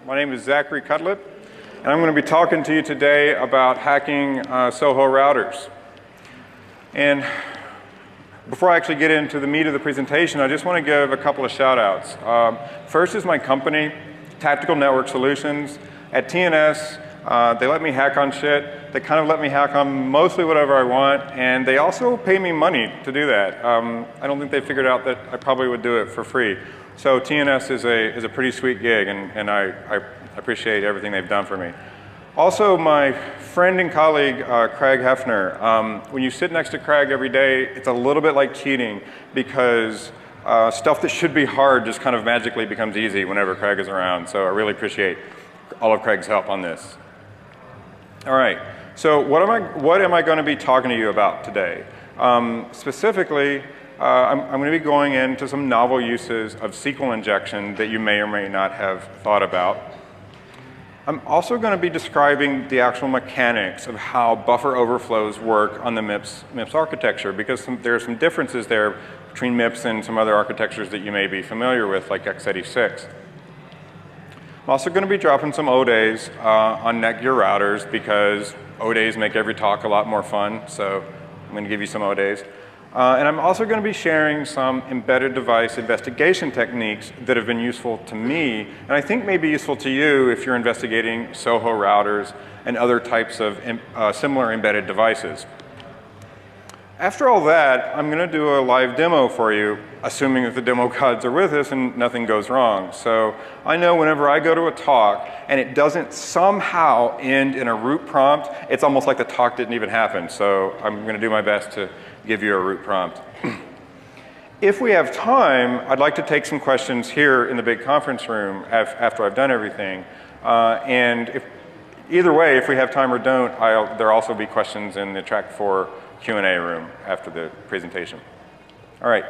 My name is Zachary Cutlip, and I'm going to be talking to you today about hacking Soho routers. And before I actually get into the meat of the presentation, I just want to give a couple of shout-outs. First is my company, Tactical Network Solutions. At TNS, they let me hack on shit. They kind of let me hack on mostly whatever I want, and they also pay me money to do that. I don't think they figured out that I probably would do it for free. So TNS is a pretty sweet gig, and I appreciate everything they've done for me. Also, my friend and colleague, Craig Hefner. When you sit next to Craig every day, it's a little bit like cheating because stuff that should be hard just kind of magically becomes easy whenever Craig is around. So I really appreciate all of Craig's help on this. All right, so what am I going to be talking to you about today? Specifically, I'm going to be going into some novel uses of SQL injection that you may or may not have thought about. I'm also going to be describing the actual mechanics of how buffer overflows work on the MIPS architecture, because there are some differences there between MIPS and some other architectures that you may be familiar with, like x86. I'm also going to be dropping some O-days on Netgear routers, because O-days make every talk a lot more fun, so I'm going to give you some O-days. And I'm also going to be sharing some embedded device investigation techniques that have been useful to me, and I think may be useful to you if you're investigating Soho routers and other types of similar embedded devices. After all that, I'm going to do a live demo for you, assuming that the demo gods are with us and nothing goes wrong. So I know whenever I go to a talk and it doesn't somehow end in a root prompt, it's almost like the talk didn't even happen. So I'm going to do my best to give you a root prompt. If we have time, I'd like to take some questions here in the big conference room after I've done everything. And either way, if we have time or don't, there'll also be questions in the track 4 Q&A room after the presentation. All right.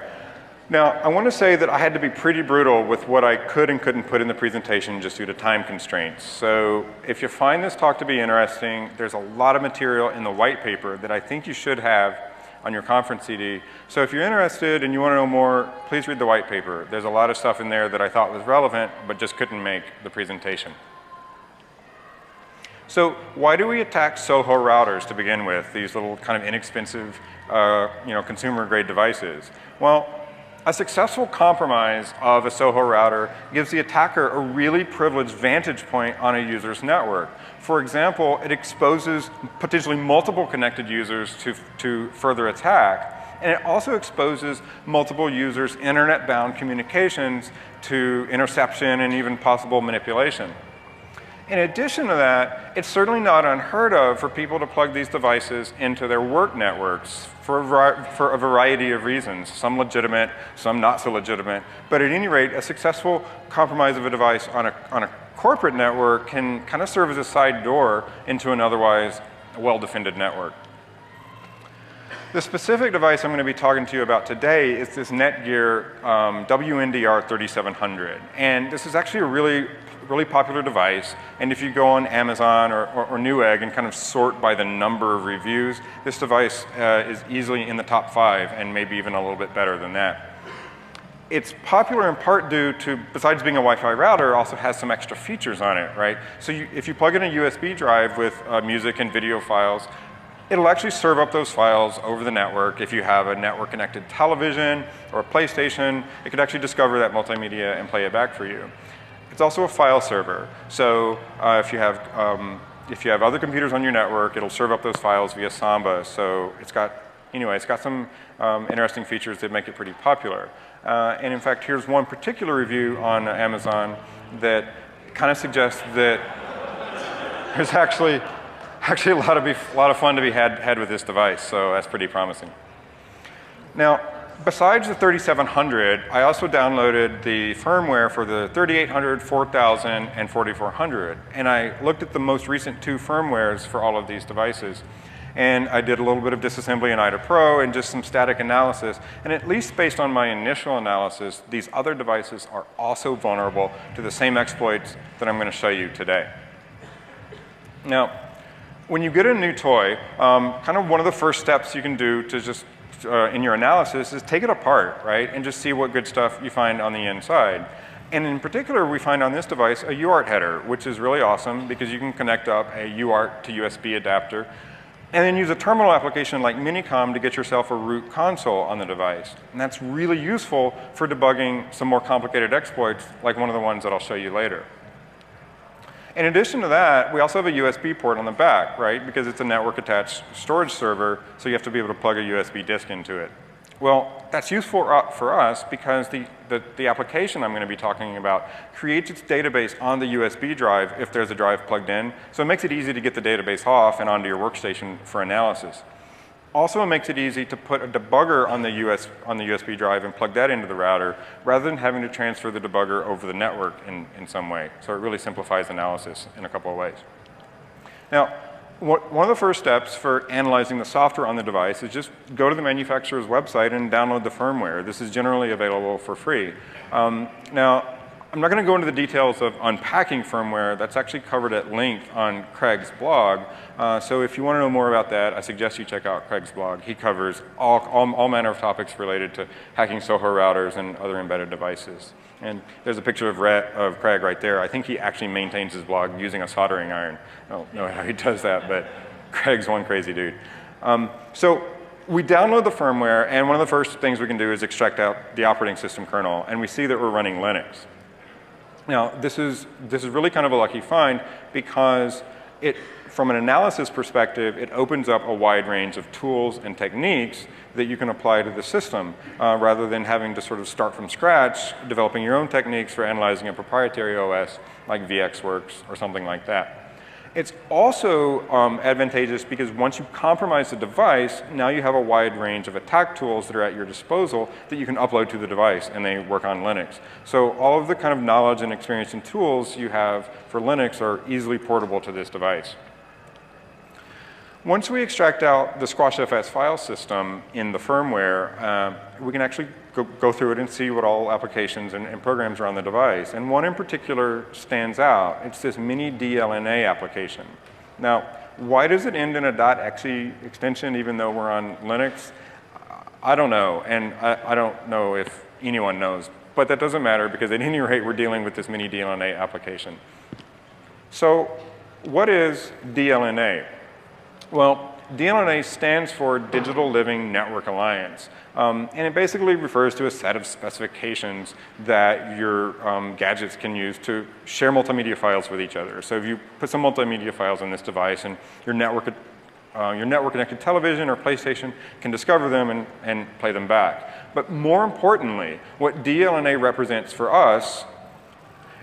Now, I want to say that I had to be pretty brutal with what I could and couldn't put in the presentation just due to time constraints. So if you find this talk to be interesting, there's a lot of material in the white paper that I think you should have on your conference CD. So if you're interested and you want to know more, please read the white paper. There's a lot of stuff in there that I thought was relevant, but just couldn't make the presentation. So why do we attack Soho routers to begin with, these little kind of inexpensive consumer-grade devices? Well, a successful compromise of a Soho router gives the attacker a really privileged vantage point on a user's network. For example, it exposes potentially multiple connected users to further attack, and it also exposes multiple users' internet-bound communications to interception and even possible manipulation. In addition to that, it's certainly not unheard of for people to plug these devices into their work networks for a variety of reasons, some legitimate, some not so legitimate. But at any rate, a successful compromise of a device on a corporate network can kind of serve as a side door into an otherwise well-defended network. The specific device I'm going to be talking to you about today is this Netgear WNDR 3700. And this is actually a really popular device, and if you go on Amazon or Newegg and kind of sort by the number of reviews, this device is easily in the top 5 and maybe even a little bit better than that. It's popular in part due to, besides being a Wi-Fi router, also has some extra features on it, right? So if you plug in a USB drive with music and video files, it'll actually serve up those files over the network. If you have a network-connected television or a PlayStation, it could actually discover that multimedia and play it back for you. It's also a file server, so if you have other computers on your network, it'll serve up those files via Samba. So it's got some interesting features that make it pretty popular. And in fact, here's one particular review on Amazon that kind of suggests that there's actually a lot of fun to be had with this device. So that's pretty promising. Now, besides the 3700, I also downloaded the firmware for the 3800, 4000, and 4400. And I looked at the most recent 2 firmwares for all of these devices. And I did a little bit of disassembly in IDA Pro and just some static analysis. And at least based on my initial analysis, these other devices are also vulnerable to the same exploits that I'm going to show you today. Now, when you get a new toy, kind of one of the first steps you can do to just in your analysis is take it apart, right? And just see what good stuff you find on the inside. And in particular, we find on this device a UART header, which is really awesome because you can connect up a UART to USB adapter and then use a terminal application like Minicom to get yourself a root console on the device. And that's really useful for debugging some more complicated exploits like one of the ones that I'll show you later. In addition to that, we also have a USB port on the back, right? Because it's a network-attached storage server, so you have to be able to plug a USB disk into it. Well, that's useful for us because the application I'm going to be talking about creates its database on the USB drive if there's a drive plugged in. So it makes it easy to get the database off and onto your workstation for analysis. Also, it makes it easy to put a debugger on the USB drive and plug that into the router rather than having to transfer the debugger over the network in some way. So it really simplifies analysis in a couple of ways. Now, one of the first steps for analyzing the software on the device is just go to the manufacturer's website and download the firmware. This is generally available for free. Now, I'm not going to go into the details of unpacking firmware. That's actually covered at length on Craig's blog. So if you want to know more about that, I suggest you check out Craig's blog. He covers all manner of topics related to hacking Soho routers and other embedded devices. And there's a picture of Craig right there. I think he actually maintains his blog using a soldering iron. I don't know how he does that, but Craig's one crazy dude. So we download the firmware, and one of the first things we can do is extract out the operating system kernel, and we see that we're running Linux. Now, this is really kind of a lucky find because from an analysis perspective, it opens up a wide range of tools and techniques that you can apply to the system rather than having to sort of start from scratch, developing your own techniques for analyzing a proprietary OS like VxWorks or something like that. It's also advantageous because once you compromise the device, now you have a wide range of attack tools that are at your disposal that you can upload to the device, and they work on Linux. So all of the kind of knowledge and experience and tools you have for Linux are easily portable to this device. Once we extract out the SquashFS file system in the firmware, we can actually go through it and see what all applications and programs are on the device. And one in particular stands out. It's this mini DLNA application. Now, why does it end in a .exe extension even though we're on Linux? I don't know, and I don't know if anyone knows. But that doesn't matter because at any rate, we're dealing with this mini DLNA application. So what is DLNA? Well, DLNA stands for Digital Living Network Alliance, and it basically refers to a set of specifications that your gadgets can use to share multimedia files with each other. So if you put some multimedia files on this device and your network-connected television or PlayStation can discover them and play them back. But more importantly, what DLNA represents for us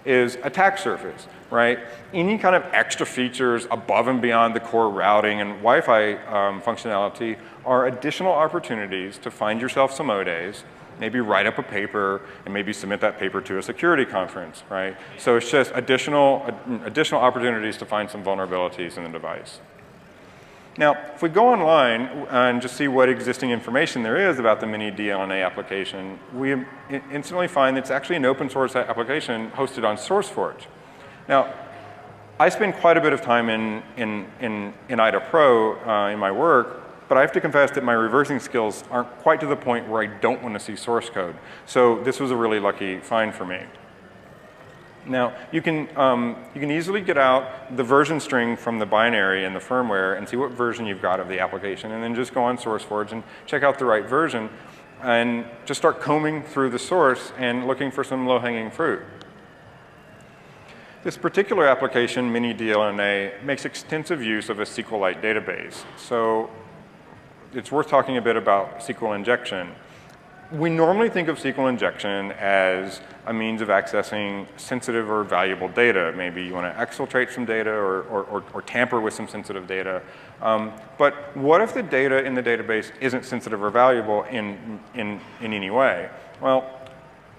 is attack surface, right? Any kind of extra features above and beyond the core routing and Wi-Fi functionality are additional opportunities to find yourself some O-days, maybe write up a paper, and maybe submit that paper to a security conference, right? So it's just additional opportunities to find some vulnerabilities in the device. Now, if we go online and just see what existing information there is about the mini DLNA application, we instantly find that it's actually an open source application hosted on SourceForge. Now, I spend quite a bit of time in IDA Pro in my work, but I have to confess that my reversing skills aren't quite to the point where I don't want to see source code. So this was a really lucky find for me. Now, you can easily get out the version string from the binary in the firmware and see what version you've got of the application, and then just go on SourceForge and check out the right version and just start combing through the source and looking for some low-hanging fruit. This particular application, Mini DLNA, makes extensive use of a SQLite database. So it's worth talking a bit about SQL injection. We normally think of SQL injection as a means of accessing sensitive or valuable data. Maybe you want to exfiltrate some data or tamper with some sensitive data. But what if the data in the database isn't sensitive or valuable in any way? Well,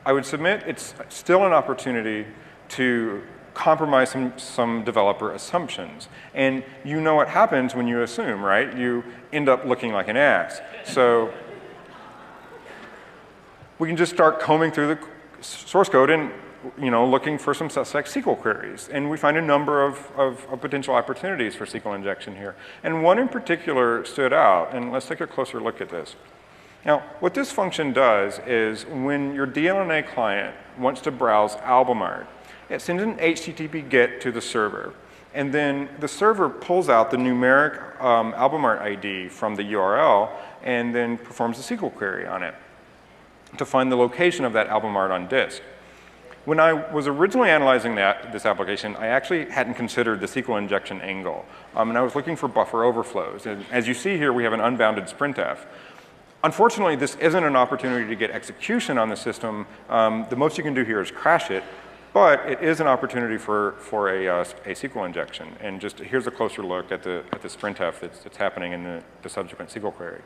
I would submit it's still an opportunity to compromise some developer assumptions. And you know what happens when you assume, right? You end up looking like an ass. So we can just start combing through the source code and looking for some suspect SQL queries. And we find a number of potential opportunities for SQL injection here. And one in particular stood out, and let's take a closer look at this. Now, what this function does is when your DLNA client wants to browse album art, it sends an HTTP GET to the server. And then the server pulls out the numeric album art ID from the URL and then performs a SQL query on it to find the location of that album art on disk. When I was originally analyzing this application, I actually hadn't considered the SQL injection angle. And I was looking for buffer overflows. And as you see here, we have an unbounded sprintf. Unfortunately, this isn't an opportunity to get execution on the system. The most you can do here is crash it, but it is an opportunity for a SQL injection. And just here's a closer look at the sprintf that's happening in the subsequent SQL query.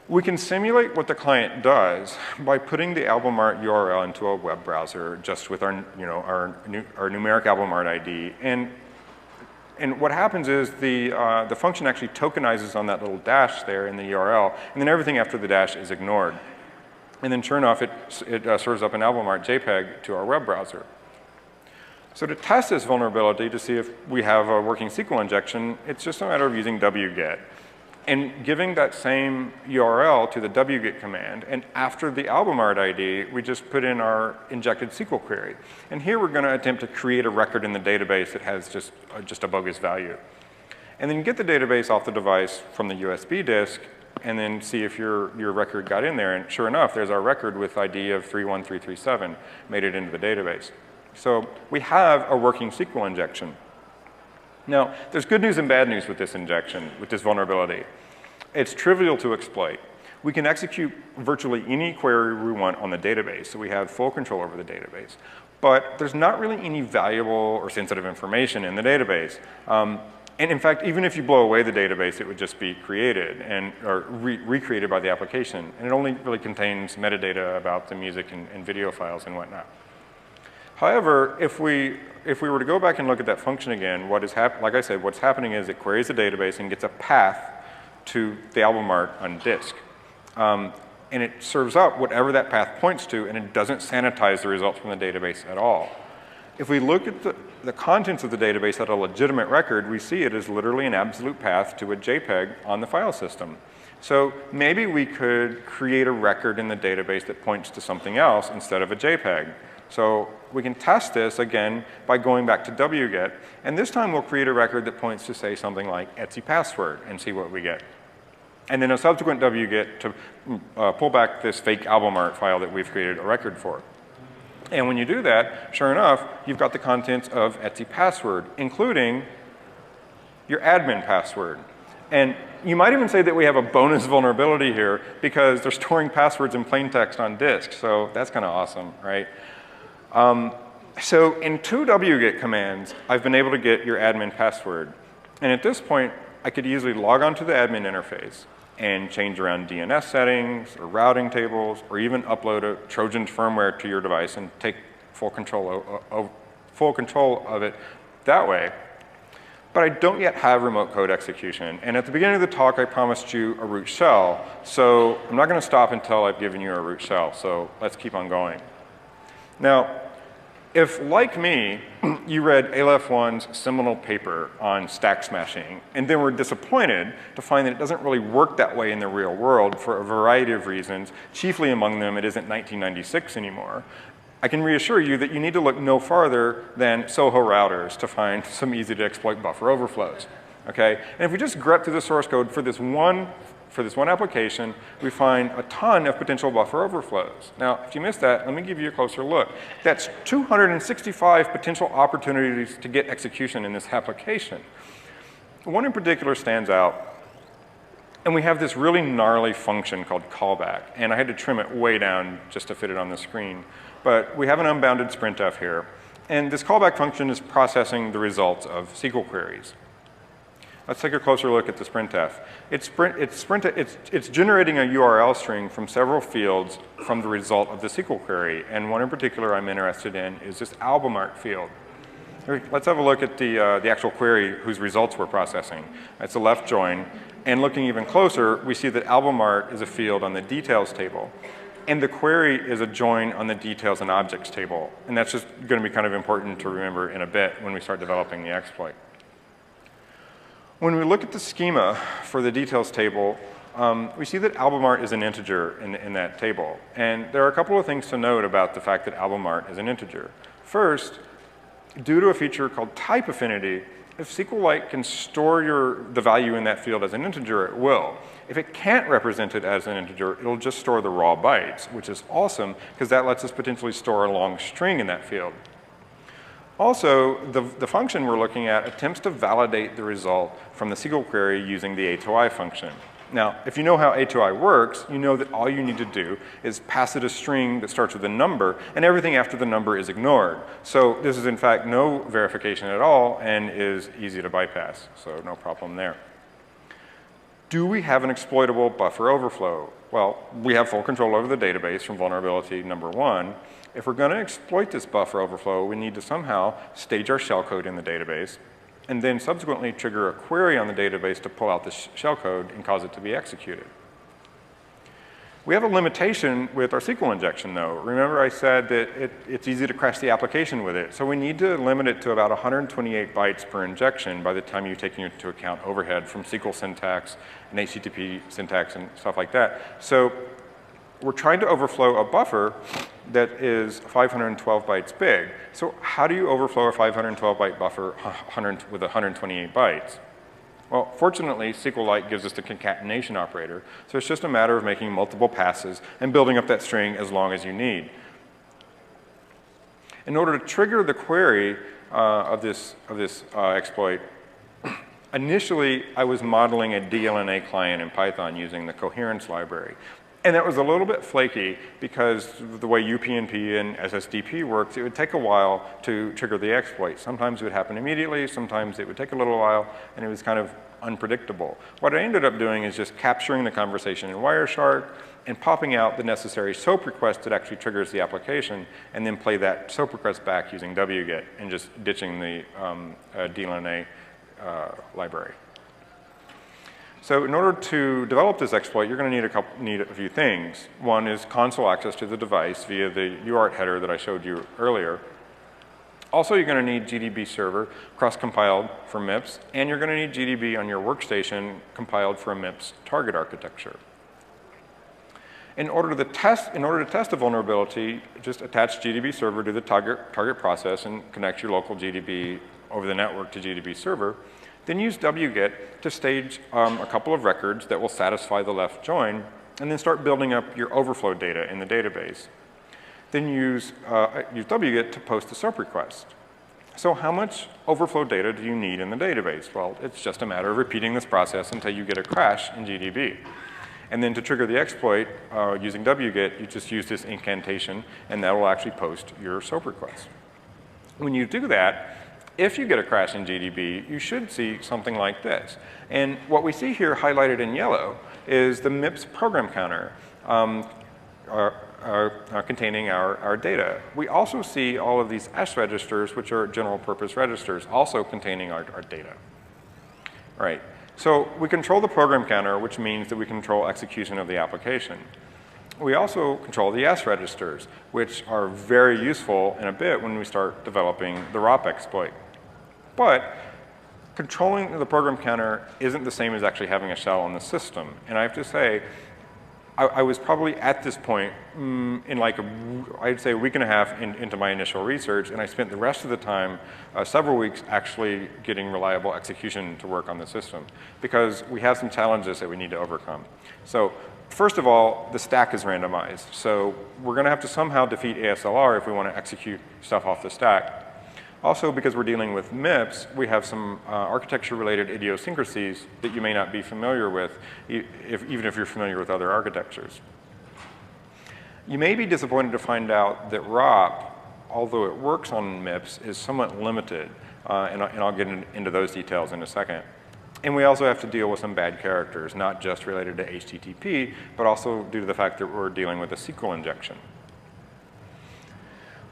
We can simulate what the client does by putting the album art URL into a web browser just with our numeric album art ID. And what happens is the function actually tokenizes on that little dash there in the URL, and then everything after the dash is ignored. And then sure enough, it serves up an album art JPEG to our web browser. So to test this vulnerability to see if we have a working SQL injection, it's just a matter of using wget and giving that same URL to the wget command. And after the album art ID, we just put in our injected SQL query. And here we're going to attempt to create a record in the database that has just a bogus value. And then get the database off the device from the USB disk and then see if your record got in there. And sure enough, there's our record with ID of 31337, made it into the database. So we have a working SQL injection. Now, there's good news and bad news with this injection, with this vulnerability. It's trivial to exploit. We can execute virtually any query we want on the database, so we have full control over the database. But there's not really any valuable or sensitive information in the database. And in fact, even if you blow away the database, it would just be created or recreated by the application. And it only really contains metadata about the music and video files and whatnot. However, if we were to go back and look at that function again, like I said, what's happening is it queries the database and gets a path to the album art on disk. And it serves up whatever that path points to, and it doesn't sanitize the results from the database at all. If we look at the contents of the database at a legitimate record, we see it as literally an absolute path to a JPEG on the file system. So maybe we could create a record in the database that points to something else instead of a JPEG. So we can test this again by going back to wget, and this time we'll create a record that points to, say, something like Etsy password and see what we get. And then a subsequent wget to pull back this fake album art file that we've created a record for. And when you do that, sure enough, you've got the contents of Etsy password, including your admin password. And you might even say that we have a bonus vulnerability here because they're storing passwords in plain text on disk. So that's kind of awesome, right? So in 2 wget commands, I've been able to get your admin password. And at this point, I could easily log onto the admin interface and change around DNS settings or routing tables or even upload a Trojan firmware to your device and take full control of it that way. But I don't yet have remote code execution. And at the beginning of the talk, I promised you a root shell. So I'm not going to stop until I've given you a root shell. So let's keep on going. Now, if, like me, you read Aleph 1's seminal paper on stack smashing, and then were disappointed to find that it doesn't really work that way in the real world for a variety of reasons, chiefly among them it isn't 1996 anymore, I can reassure you that you need to look no farther than Soho routers to find some easy-to-exploit buffer overflows. Okay? And if we just grep through the source code for this one application, we find a ton of potential buffer overflows. Now, if you missed that, let me give you a closer look. That's 265 potential opportunities to get execution in this application. One in particular stands out, and we have this really gnarly function called callback, and I had to trim it way down just to fit it on the screen. But we have an unbounded sprintf here, and this callback function is processing the results of SQL queries. Let's take a closer look at the sprintf. It's generating a URL string from several fields from the result of the SQL query, and one in particular I'm interested in is this album art field. Let's have a look at the actual query whose results we're processing. It's a left join, and looking even closer, we see that album art is a field on the details table, and the query is a join on the details and objects table, and that's just going to be kind of important to remember in a bit when we start developing the exploit. When we look at the schema for the details table, we see that album art is an integer in that table. And there are a couple of things to note about the fact that album art is an integer. First, due to a feature called type affinity, if SQLite can store the value in that field as an integer, it will. If it can't represent it as an integer, it'll just store the raw bytes, which is awesome because that lets us potentially store a long string in that field. Also, the function we're looking at attempts to validate the result from the SQL query using the A2I function. Now, if you know how A2I works, you know that all you need to do is pass it a string that starts with a number, and everything after the number is ignored. So this is, in fact, no verification at all and is easy to bypass, so no problem there. Do we have an exploitable buffer overflow? Well, we have full control over the database from vulnerability number 1. If we're going to exploit this buffer overflow, we need to somehow stage our shellcode in the database, and then subsequently trigger a query on the database to pull out the shellcode and cause it to be executed. We have a limitation with our SQL injection, though. Remember I said that it's easy to crash the application with it, so we need to limit it to about 128 bytes per injection by the time you're taking into account overhead from SQL syntax and HTTP syntax and stuff like that. So we're trying to overflow a buffer that is 512 bytes big. So how do you overflow a 512 byte buffer with 128 bytes? Well, fortunately, SQLite gives us the concatenation operator, so it's just a matter of making multiple passes and building up that string as long as you need. In order to trigger the query of this exploit, initially I was modeling a DLNA client in Python using the coherence library. And that was a little bit flaky because the way UPnP and SSDP works, it would take a while to trigger the exploit. Sometimes it would happen immediately, sometimes it would take a little while, and it was kind of unpredictable. What I ended up doing is just capturing the conversation in Wireshark and popping out the necessary SOAP request that actually triggers the application, and then play that SOAP request back using wget and just ditching the DLNA library. So in order to develop this exploit, you're going to need a few things. One is console access to the device via the UART header that I showed you earlier. Also, you're going to need GDB server cross-compiled for MIPS, and you're going to need GDB on your workstation compiled for a MIPS target architecture. In order to test a vulnerability, just attach GDB server to the target process and connect your local GDB over the network to GDB server. Then use wget to stage a couple of records that will satisfy the left join, and then start building up your overflow data in the database. Then use wget to post a SOAP request. So how much overflow data do you need in the database? Well, it's just a matter of repeating this process until you get a crash in GDB. And then to trigger the exploit using wget, you just use this incantation, and that will actually post your SOAP request. When you do that, if you get a crash in GDB, you should see something like this. And what we see here highlighted in yellow is the MIPS program counter containing our data. We also see all of these S registers, which are general purpose registers, also containing our data. All right. So we control the program counter, which means that we control execution of the application. We also control the S registers, which are very useful in a bit when we start developing the ROP exploit. But controlling the program counter isn't the same as actually having a shell on the system. And I have to say, I was probably at this point in like, I'd say a week and a half into my initial research, and I spent the rest of the time, several weeks, actually getting reliable execution to work on the system, because we have some challenges that we need to overcome. So first of all, the stack is randomized. So we're going to have to somehow defeat ASLR if we want to execute stuff off the stack. Also, because we're dealing with MIPS, we have some architecture-related idiosyncrasies that you may not be familiar with, even if you're familiar with other architectures. You may be disappointed to find out that ROP, although it works on MIPS, is somewhat limited, and I'll get into those details in a second. And we also have to deal with some bad characters, not just related to HTTP, but also due to the fact that we're dealing with a SQL injection.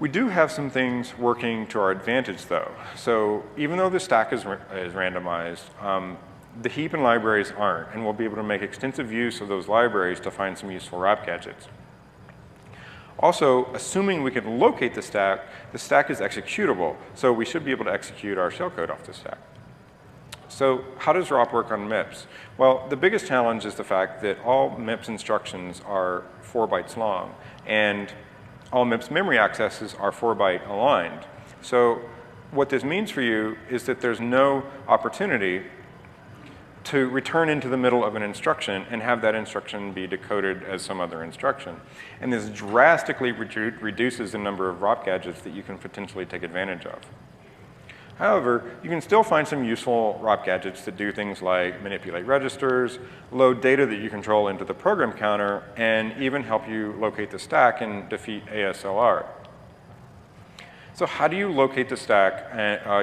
We do have some things working to our advantage, though. So even though the stack is randomized, the heap and libraries aren't, and we'll be able to make extensive use of those libraries to find some useful ROP gadgets. Also, assuming we can locate the stack is executable, so we should be able to execute our shellcode off the stack. So how does ROP work on MIPS? Well, the biggest challenge is the fact that all MIPS instructions are 4 bytes long, and all MIPS memory accesses are 4 byte aligned. So what this means for you is that there's no opportunity to return into the middle of an instruction and have that instruction be decoded as some other instruction. And this drastically reduces the number of ROP gadgets that you can potentially take advantage of. However, you can still find some useful ROP gadgets that do things like manipulate registers, load data that you control into the program counter, and even help you locate the stack and defeat ASLR. So how do you locate the stack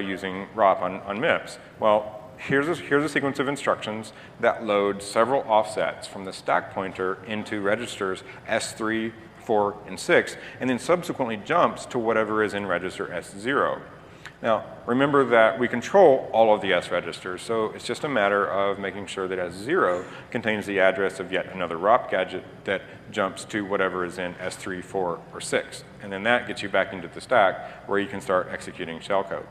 using ROP on MIPS? Well, here's a sequence of instructions that load several offsets from the stack pointer into registers S3, 4, and 6, and then subsequently jumps to whatever is in register S0. Now, remember that we control all of the S registers, so it's just a matter of making sure that S0 contains the address of yet another ROP gadget that jumps to whatever is in S3, 4, or 6. And then that gets you back into the stack where you can start executing shellcode.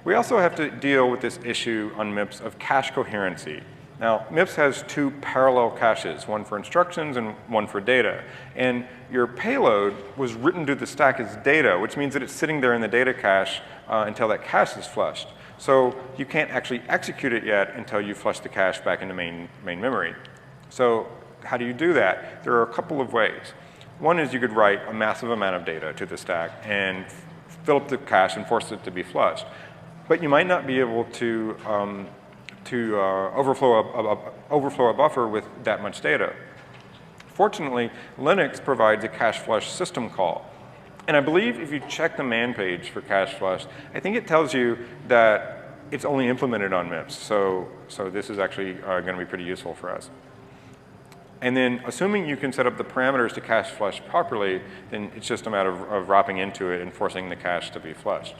We also have to deal with this issue on MIPS of cache coherency. Now, MIPS has 2 parallel caches, one for instructions and one for data. And your payload was written to the stack as data, which means that it's sitting there in the data cache until that cache is flushed. So you can't actually execute it yet until you flush the cache back into main memory. So how do you do that? There are a couple of ways. One is you could write a massive amount of data to the stack and fill up the cache and force it to be flushed. But you might not be able to overflow a buffer with that much data. Fortunately, Linux provides a cache flush system call. And I believe if you check the man page for cache flush, I think it tells you that it's only implemented on MIPS. So this is actually going to be pretty useful for us. And then assuming you can set up the parameters to cache flush properly, then it's just a matter of wrapping into it and forcing the cache to be flushed.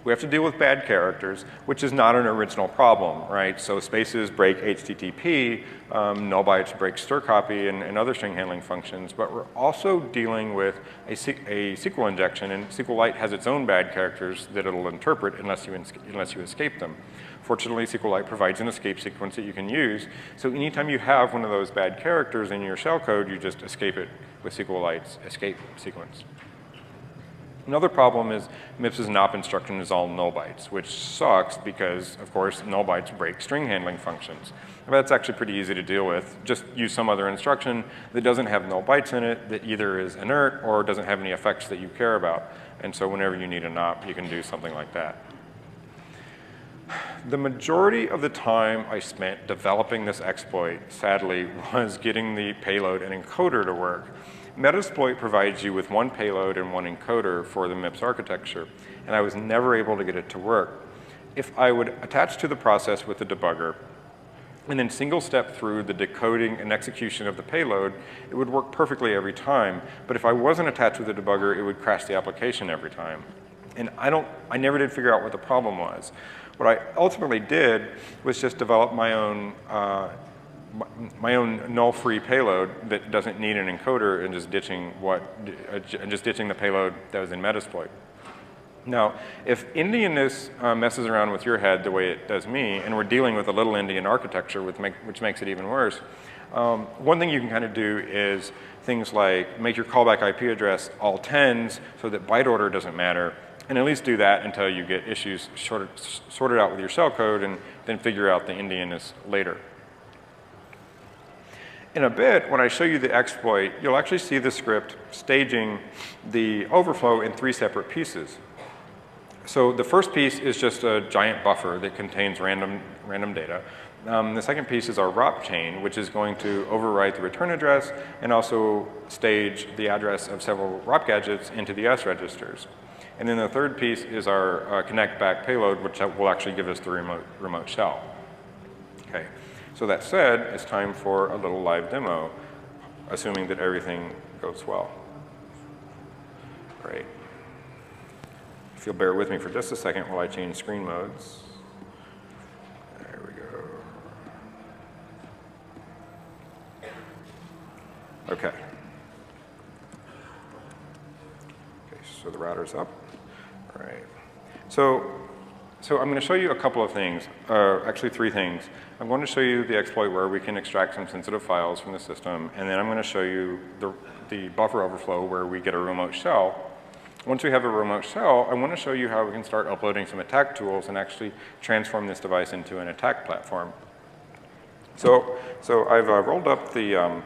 We have to deal with bad characters, which is not an original problem, right? So spaces break HTTP, null bytes break strcpy and other string handling functions, but we're also dealing with a SQL injection, and SQLite has its own bad characters that it'll interpret unless you escape them. Fortunately, SQLite provides an escape sequence that you can use, so anytime you have one of those bad characters in your shellcode, you just escape it with SQLite's escape sequence. Another problem is MIPS's NOP instruction is all null bytes, which sucks because, of course, null bytes break string handling functions. But that's actually pretty easy to deal with. Just use some other instruction that doesn't have null bytes in it, that either is inert or doesn't have any effects that you care about. And so whenever you need a NOP, you can do something like that. The majority of the time I spent developing this exploit, sadly, was getting the payload and encoder to work. Metasploit provides you with one payload and one encoder for the MIPS architecture, and I was never able to get it to work. If I would attach to the process with the debugger and then single step through the decoding and execution of the payload, it would work perfectly every time. But if I wasn't attached with the debugger, it would crash the application every time. And I never did figure out what the problem was. What I ultimately did was just develop my own null-free payload that doesn't need an encoder and just ditching the payload that was in Metasploit. Now, if Indianness messes around with your head the way it does me, and we're dealing with a little Indian architecture which makes it even worse, one thing you can kind of do is things like make your callback IP address all 10s so that byte order doesn't matter, and at least do that until you get issues sorted out with your shellcode and then figure out the Indianness later. In a bit, when I show you the exploit, you'll actually see the script staging the overflow in 3 separate pieces. So the first piece is just a giant buffer that contains random data. The second piece is our ROP chain, which is going to overwrite the return address and also stage the address of several ROP gadgets into the S registers. And then the third piece is our connect back payload, which will actually give us the remote shell. Okay. So that said, it's time for a little live demo, assuming that everything goes well. Great. If you'll bear with me for just a second while I change screen modes. There we go. Okay. Okay, so the router's up. All right. So So I'm going to show you a couple of things, actually 3 things. I'm going to show you the exploit where we can extract some sensitive files from the system, and then I'm going to show you the buffer overflow where we get a remote shell. Once we have a remote shell, I want to show you how we can start uploading some attack tools and actually transform this device into an attack platform. So I've rolled up the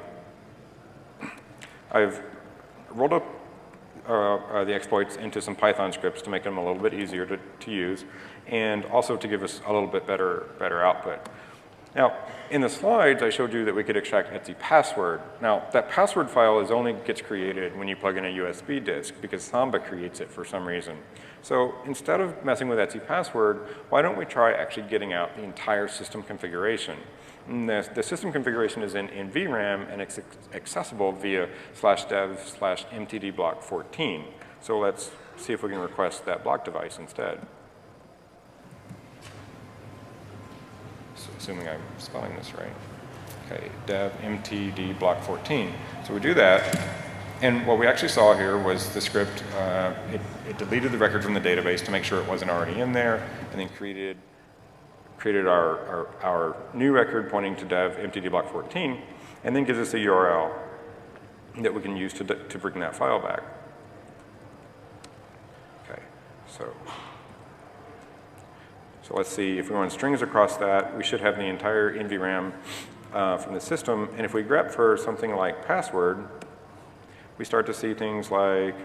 the exploits into some Python scripts to make them a little bit easier to use, and also to give us a little bit better output. Now, in the slides, I showed you that we could extract Etsy password. Now, that password file only gets created when you plug in a USB disk, because Samba creates it for some reason. So instead of messing with Etsy password, why don't we try actually getting out the entire system configuration? And the system configuration is in VRAM, and it's accessible via /dev/mtd block 14. So let's see if we can request that block device instead. So assuming I'm spelling this right. Okay, dev mtd block 14. So we do that, and what we actually saw here was the script, it deleted the record from the database to make sure it wasn't already in there, and then created our new record pointing to dev mtd block 14, and then gives us a URL that we can use to bring that file back. Okay, so let's see, if we run strings across that, we should have the entire NVRAM from the system, and if we grep for something like password, we start to see things like,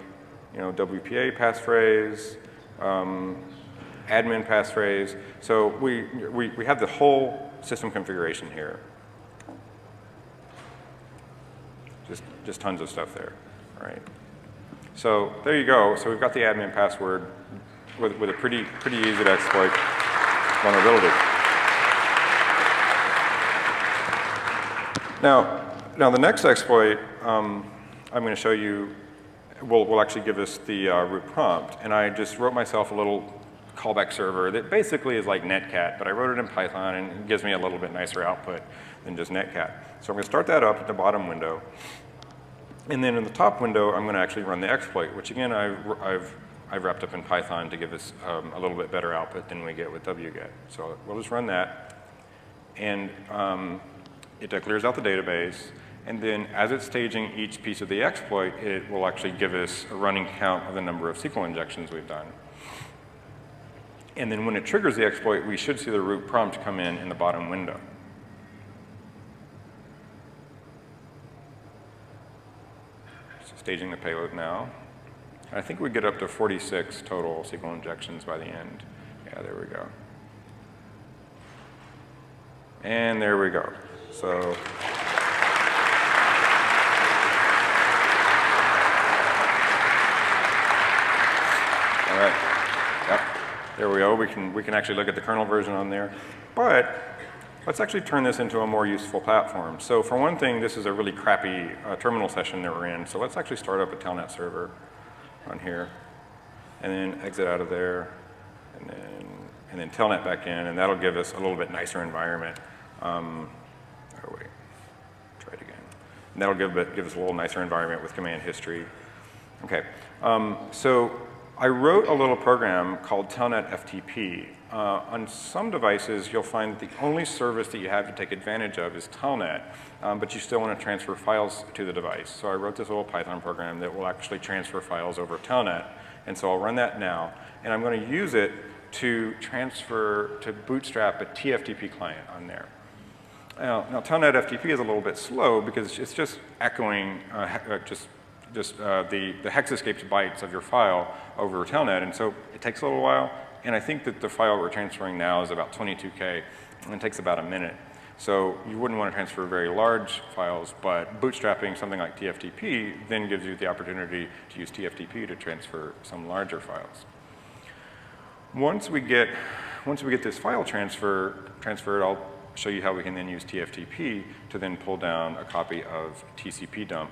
WPA passphrase, admin passphrase. So we have the whole system configuration here. Just tons of stuff there, all right? So there you go. So we've got the admin password with a pretty easy to exploit vulnerability. Now the next exploit I'm going to show you will actually give us the root prompt, and I just wrote myself a little callback server that basically is like netcat, but I wrote it in Python and it gives me a little bit nicer output than just netcat. So I'm going to start that up at the bottom window, and then in the top window I'm going to actually run the exploit, which again I've wrapped up in Python to give us a little bit better output than we get with wget. So we'll just run that, and it clears out the database, and then as it's staging each piece of the exploit, it will actually give us a running count of the number of SQL injections we've done. And then when it triggers the exploit, we should see the root prompt come in the bottom window. So staging the payload now. I think we get up to 46 total SQL injections by the end. Yeah, there we go. And there we go. So all right. Yep. There we go. We can actually look at the kernel version on there. But let's actually turn this into a more useful platform. So for one thing, this is a really crappy terminal session that we're in. So let's actually start up a telnet server on here, and then exit out of there, and then telnet back in, and that'll give us a little bit nicer environment. Oh wait, try it again. And that'll give us a little nicer environment with command history. Okay, so I wrote a little program called telnet FTP. On some devices, you'll find that the only service that you have to take advantage of is telnet, but you still want to transfer files to the device. So I wrote this little Python program that will actually transfer files over telnet, and so I'll run that now, and I'm going to use it to bootstrap a TFTP client on there. Now telnet FTP is a little bit slow because it's just echoing the hex escaped bytes of your file over telnet, and so it takes a little while, and I think that the file we're transferring now is about 22K, and it takes about a minute. So you wouldn't want to transfer very large files, but bootstrapping something like TFTP then gives you the opportunity to use TFTP to transfer some larger files. Once we get this file transferred, I'll show you how we can then use TFTP to then pull down a copy of TCP dump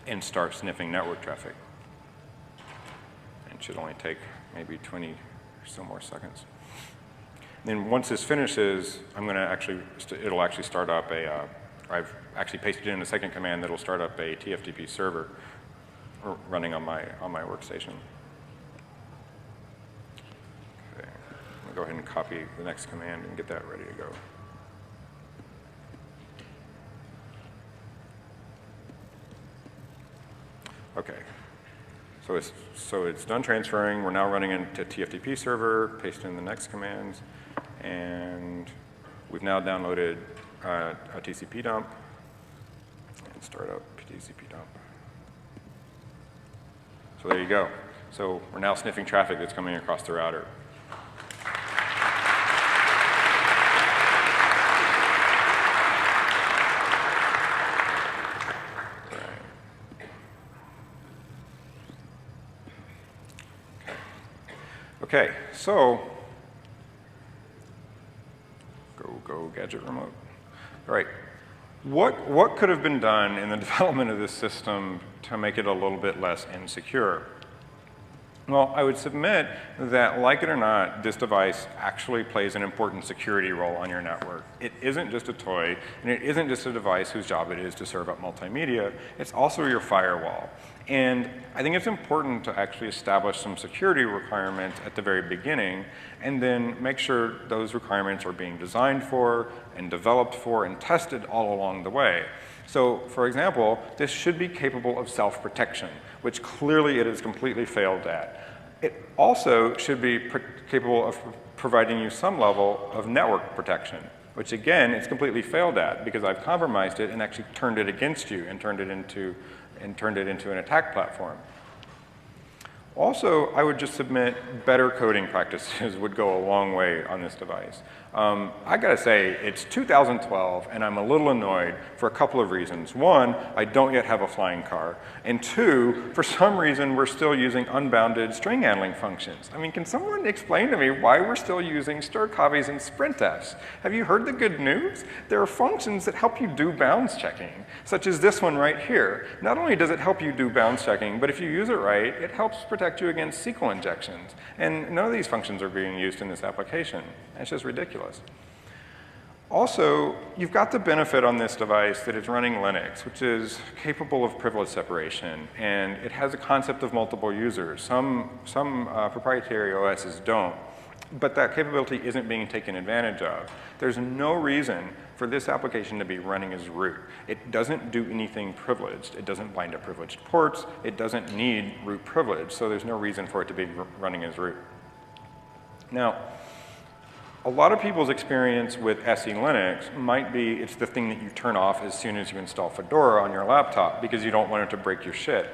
and start sniffing network traffic. It should only take maybe 20 or so more seconds. Then once this finishes, it'll actually start up I've actually pasted in a second command that'll start up a TFTP server running on my workstation. Okay. go ahead and copy the next command and get that ready to go. Okay. So it's done transferring. We're now running into TFTP server, paste in the next commands, and we've now downloaded a TCP dump and start up TCP dump. So there you go. So we're now sniffing traffic that's coming across the router. Okay, so go gadget remote. All right, what could have been done in the development of this system to make it a little bit less insecure? Well, I would submit that, like it or not, this device actually plays an important security role on your network. It isn't just a toy, and it isn't just a device whose job it is to serve up multimedia. It's also your firewall. And I think it's important to actually establish some security requirements at the very beginning, and then make sure those requirements are being designed for, and developed for, and tested all along the way. So, for example, this should be capable of self-protection, which clearly it has completely failed at. It also should be capable of providing you some level of network protection, which again, it's completely failed at because I've compromised it and actually turned it against you and turned it into an attack platform. Also, I would just submit better coding practices would go a long way on this device. I gotta say, it's 2012, and I'm a little annoyed for a couple of reasons. One, I don't yet have a flying car. And two, for some reason, we're still using unbounded string handling functions. I mean, can someone explain to me why we're still using stir copies and sprintfs? Have you heard the good news? There are functions that help you do bounds checking, such as this one right here. Not only does it help you do bounds checking, but if you use it right, it helps protect you against SQL injections. And none of these functions are being used in this application. It's just ridiculous. Also, you've got the benefit on this device that it's running Linux, which is capable of privilege separation, and it has a concept of multiple users. Some proprietary OSs don't, but that capability isn't being taken advantage of. There's no reason for this application to be running as root. It doesn't do anything privileged. It doesn't bind to privileged ports. It doesn't need root privilege, so there's no reason for it to be running as root. Now, a lot of people's experience with SE Linux might be it's the thing that you turn off as soon as you install Fedora on your laptop because you don't want it to break your shit.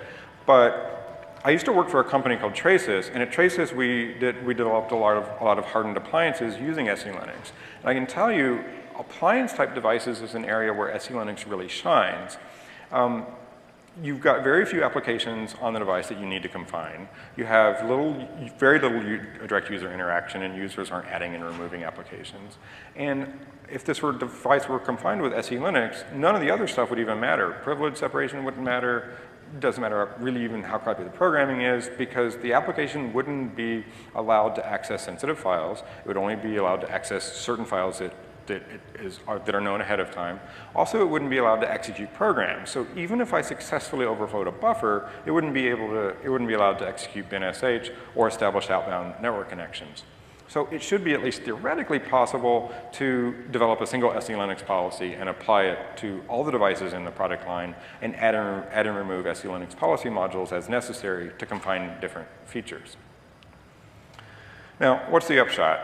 But I used to work for a company called Traces, and at Traces we developed a lot of hardened appliances using SE Linux. And I can tell you, appliance-type devices is an area where SE Linux really shines. You've got very few applications on the device that you need to confine. You have very little direct user interaction, and users aren't adding and removing applications. And if this device were confined with SE Linux, none of the other stuff would even matter. Privilege separation wouldn't matter. It doesn't matter really even how crappy the programming is, because the application wouldn't be allowed to access sensitive files. It would only be allowed to access certain files that are known ahead of time. Also, it wouldn't be allowed to execute programs. So even if I successfully overflowed a buffer, it wouldn't be allowed to execute binsh or establish outbound network connections. So it should be at least theoretically possible to develop a single SE Linux policy and apply it to all the devices in the product line and add and remove SE Linux policy modules as necessary to confine different features. Now, what's the upshot?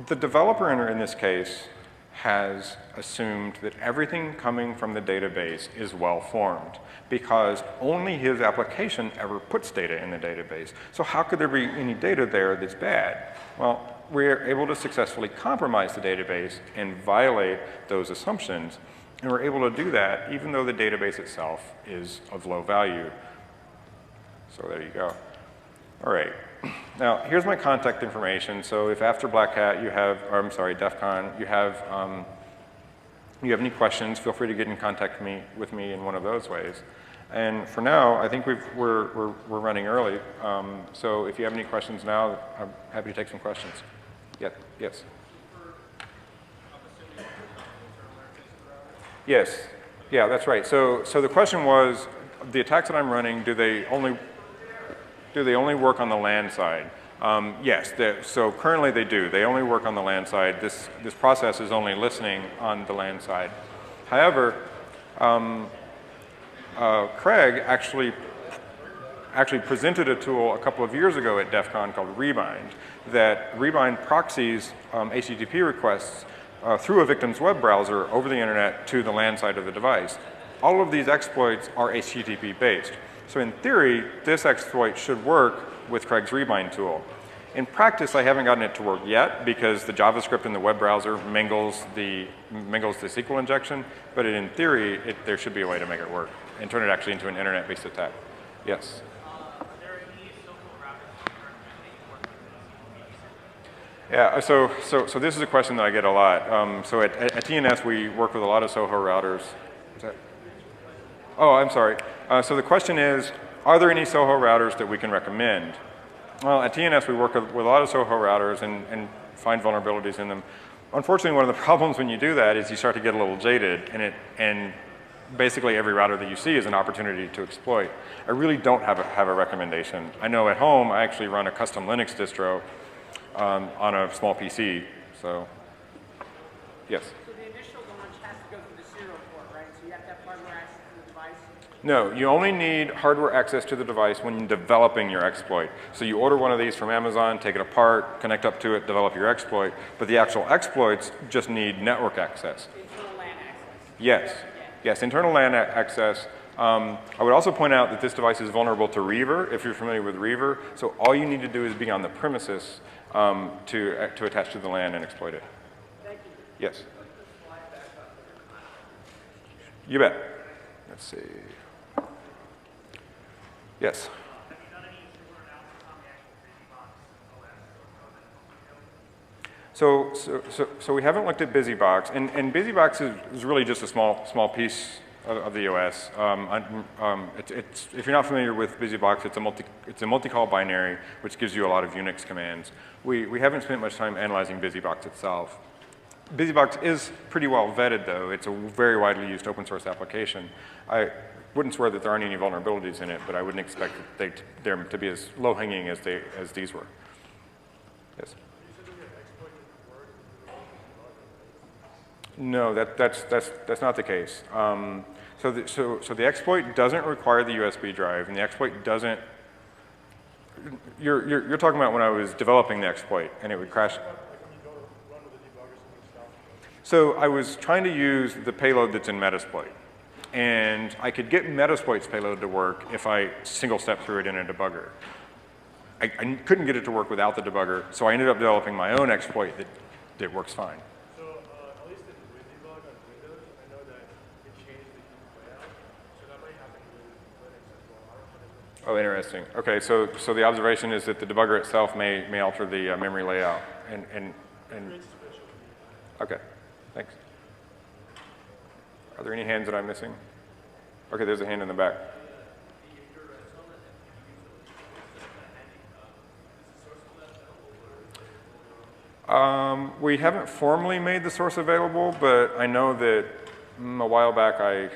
The developer in this case has assumed that everything coming from the database is well-formed because only his application ever puts data in the database. So how could there be any data there that's bad? Well, we're able to successfully compromise the database and violate those assumptions, and we're able to do that even though the database itself is of low value. So there you go. All right. Now, here's my contact information. So if after Black Hat you have, or I'm sorry, DEF CON, you have any questions, feel free to get in contact with me in one of those ways. And for now, I think we're running early. So if you have any questions now, I'm happy to take some questions. Yeah, yes. Yes. Yeah, that's right. So the question was, the attacks that I'm running, do they only work on the LAN side? Yes, so currently they do. They only work on the LAN side. This process is only listening on the LAN side. However, Craig actually presented a tool a couple of years ago at DEF CON called Rebind that Rebind proxies HTTP requests through a victim's web browser over the internet to the LAN side of the device. All of these exploits are HTTP based. So in theory, this exploit should work with Craig's Rebind tool. In practice, I haven't gotten it to work yet because the JavaScript in the web browser mingles the SQL injection, but in theory, there should be a way to make it work and turn it actually into an internet-based attack. Yes? Are there any social routers Yeah, so this is a question that I get a lot. So at TNS, we work with a lot of Soho routers. Is that? Oh, I'm sorry. So the question is, are there any Soho routers that we can recommend? Well, at TNS, we work with a lot of Soho routers and find vulnerabilities in them. Unfortunately, one of the problems when you do that is you start to get a little jaded, and basically every router that you see is an opportunity to exploit. I really don't have a recommendation. I know at home, I actually run a custom Linux distro on a small PC, so yes. So the initial launch has to go through the serial port, right? So you have to have hardware access to the device? No, you only need hardware access to the device when you're developing your exploit. So you order one of these from Amazon, take it apart, connect up to it, develop your exploit, but the actual exploits just need network access. Internal LAN access? Yes, yes, internal LAN access. I would also point out that this device is vulnerable to Reaver, if you're familiar with Reaver. So all you need to do is be on the premises to attach to the LAN and exploit it. Thank you. Yes? You bet. Let's see. Yes? So we haven't looked at BusyBox, and BusyBox is really just a small piece of the OS. If you're not familiar with BusyBox, it's a multi-call binary, which gives you a lot of Unix commands. We haven't spent much time analyzing BusyBox itself. BusyBox is pretty well vetted, though. It's a very widely used open source application. I wouldn't swear that there aren't any vulnerabilities in it, but I wouldn't expect them to be as low-hanging as these were. Yes? No, that's not the case. So the exploit doesn't require the USB drive, and the exploit doesn't. You're talking about when I was developing the exploit, and it would crash. So I was trying to use the payload that's in Metasploit, and I could get Metasploit's payload to work if I single step through it in a debugger. I couldn't get it to work without the debugger, so I ended up developing my own exploit that works fine. Oh, interesting. Okay, so the observation is that the debugger itself may alter the memory layout. And okay, thanks. Are there any hands that I'm missing? Okay, there's a hand in the back. We haven't formally made the source available, but I know that a while back I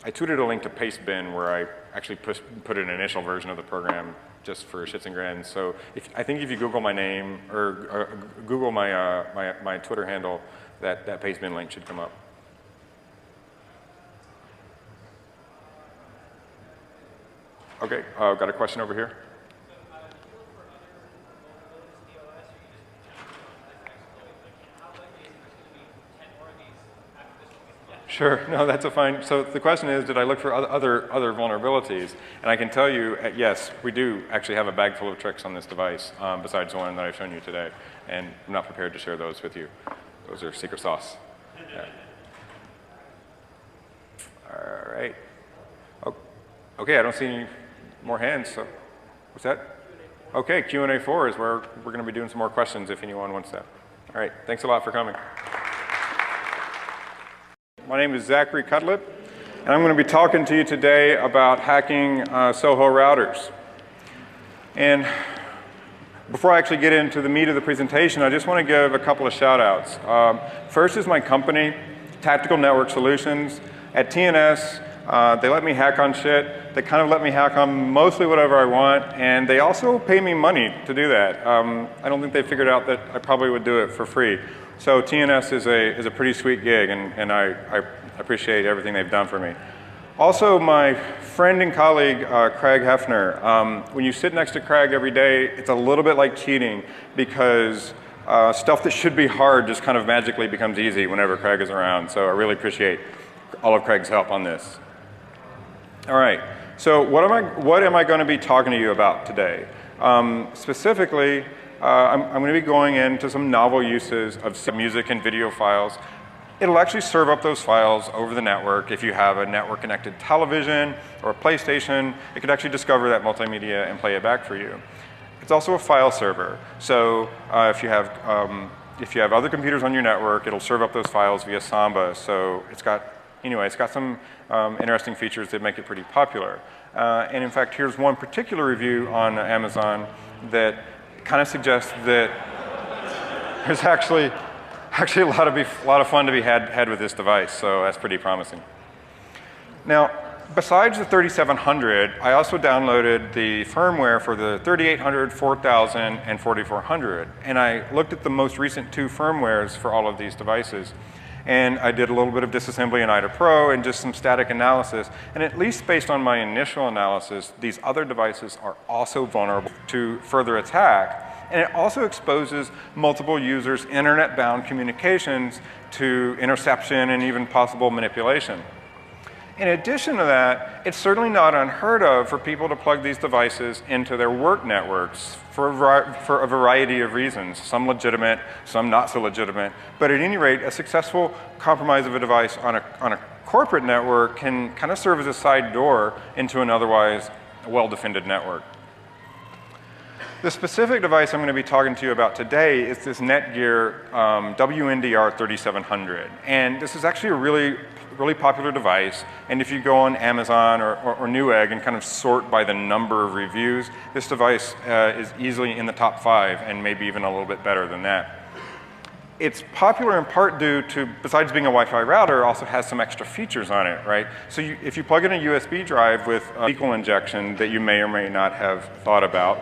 tweeted a link to Pastebin where I actually put an initial version of the program just for shits and grins. So I think if you Google my name or Google my Twitter handle, that Pastebin link should come up. Okay, got a question over here. Sure, no, that's a fine. So the question is, did I look for other vulnerabilities? And I can tell you, yes, we do actually have a bag full of tricks on this device, besides the one that I've shown you today. And I'm not prepared to share those with you. Those are secret sauce. Yeah. All right. Oh, okay, I don't see any more hands, so what's that? Okay, Q&A 4 is where we're going to be doing some more questions if anyone wants that. All right, thanks a lot for coming. My name is Zachary Cutlip, and I'm going to be talking to you today about hacking Soho routers. And before I actually get into the meat of the presentation, I just want to give a couple of shout outs. First is my company, Tactical Network Solutions. At TNS, They let me hack on shit. They kind of let me hack on mostly whatever I want, and they also pay me money to do that. I don't think they figured out that I probably would do it for free. So TNS is a pretty sweet gig, and I appreciate everything they've done for me. Also, my friend and colleague, Craig Hefner, when you sit next to Craig every day, it's a little bit like cheating because stuff that should be hard just kind of magically becomes easy whenever Craig is around. So I really appreciate all of Craig's help on this. All right, so what am I going to be talking to you about today? Specifically, I'm going to be going into some novel uses of some music and video files. It'll actually serve up those files over the network. If you have a network-connected television or a PlayStation, it could actually discover that multimedia and play it back for you. It's also a file server. So if you have other computers on your network, it'll serve up those files via Samba. So it's got some interesting features that make it pretty popular. And in fact, here's one particular review on Amazon that kind of suggests that there's actually a lot of fun to be had with this device, so that's pretty promising. Now, besides the 3700, I also downloaded the firmware for the 3800, 4000, and 4400, and I looked at the most recent two firmwares for all of these devices. And I did a little bit of disassembly in IDA Pro and just some static analysis. And at least based on my initial analysis, these other devices are also vulnerable to further attack. And it also exposes multiple users' internet-bound communications to interception and even possible manipulation. In addition to that, it's certainly not unheard of for people to plug these devices into their work networks for a variety of reasons, some legitimate, some not so legitimate. But at any rate, a successful compromise of a device on a corporate network can kind of serve as a side door into an otherwise well-defended network. The specific device I'm going to be talking to you about today is this Netgear WNDR 3700. And this is actually a really popular device. And if you go on Amazon or Newegg and kind of sort by the number of reviews, this device is easily in the top 5 and maybe even a little bit better than that. It's popular in part due to, besides being a Wi-Fi router, also has some extra features on it, right? So if you plug in a USB drive with SQL injection that you may or may not have thought about,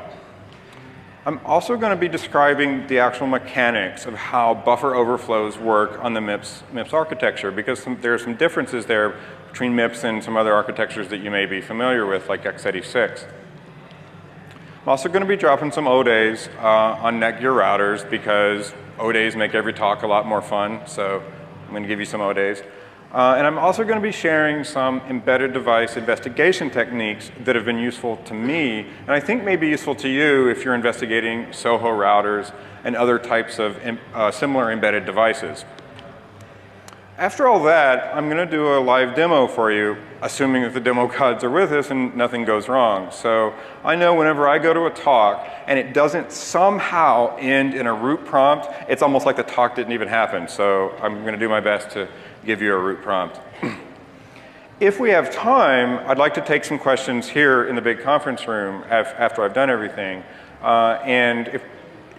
I'm also going to be describing the actual mechanics of how buffer overflows work on the MIPS architecture, because there are some differences there between MIPS and some other architectures that you may be familiar with, like x86. I'm also going to be dropping some ODAs on Netgear routers, because ODAs make every talk a lot more fun, so I'm going to give you some ODAs. And I'm also going to be sharing some embedded device investigation techniques that have been useful to me, and I think may be useful to you if you're investigating SOHO routers and other types of similar embedded devices. After all that, I'm going to do a live demo for you, assuming that the demo gods are with us and nothing goes wrong. So I know whenever I go to a talk and it doesn't somehow end in a root prompt, it's almost like the talk didn't even happen. So I'm going to do my best to give you a root prompt. If we have time, I'd like to take some questions here in the big conference room after I've done everything. And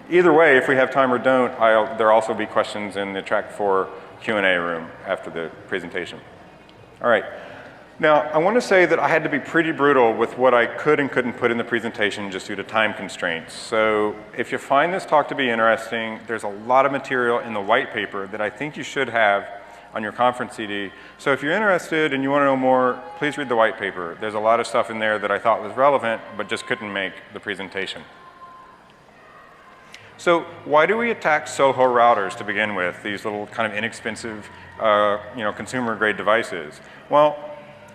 either way, if we have time or don't, there'll also be questions in the track 4 Q&A room after the presentation. All right. Now, I want to say that I had to be pretty brutal with what I could and couldn't put in the presentation just due to time constraints. So if you find this talk to be interesting, there's a lot of material in the white paper that I think you should have on your conference CD. So if you're interested and you want to know more, please read the white paper. There's a lot of stuff in there that I thought was relevant, but just couldn't make the presentation. So why do we attack SOHO routers to begin with, these little kind of inexpensive consumer-grade devices? Well,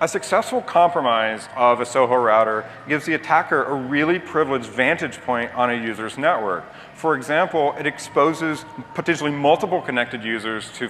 a successful compromise of a SOHO router gives the attacker a really privileged vantage point on a user's network. For example, it exposes potentially multiple connected users to